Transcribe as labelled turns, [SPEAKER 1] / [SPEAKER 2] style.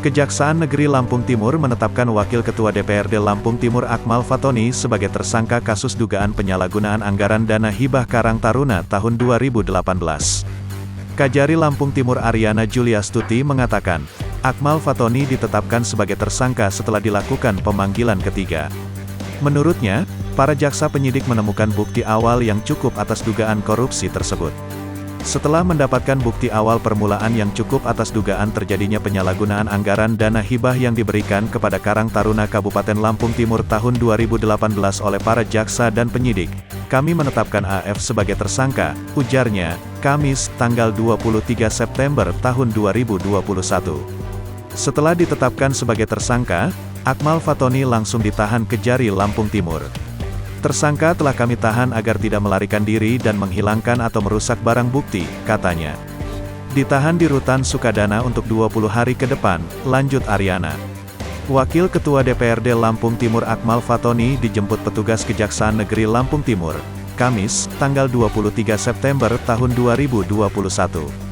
[SPEAKER 1] Kejaksaan Negeri Lampung Timur menetapkan Wakil Ketua DPRD Lampung Timur Akmal Fatoni sebagai tersangka kasus dugaan penyalahgunaan anggaran dana hibah Karang Taruna tahun 2018. Kajari Lampung Timur Ariana Juliastuti mengatakan, Akmal Fatoni ditetapkan sebagai tersangka setelah dilakukan pemanggilan ketiga. Menurutnya, para jaksa penyidik menemukan bukti awal yang cukup atas dugaan korupsi tersebut. Setelah mendapatkan bukti awal permulaan yang cukup atas dugaan terjadinya penyalahgunaan anggaran dana hibah yang diberikan kepada Karang Taruna Kabupaten Lampung Timur tahun 2018 oleh para jaksa dan penyidik, kami menetapkan AF sebagai tersangka, ujarnya, Kamis, tanggal 23 September tahun 2021. Setelah ditetapkan sebagai tersangka, Akmal Fatoni langsung ditahan Kejari Lampung Timur. Tersangka telah kami tahan agar tidak melarikan diri dan menghilangkan atau merusak barang bukti, katanya. Ditahan di Rutan Sukadana untuk 20 hari ke depan, lanjut Ariana. Wakil Ketua DPRD Lampung Timur Akmal Fatoni dijemput petugas Kejaksaan Negeri Lampung Timur, Kamis, tanggal 23 September tahun 2021.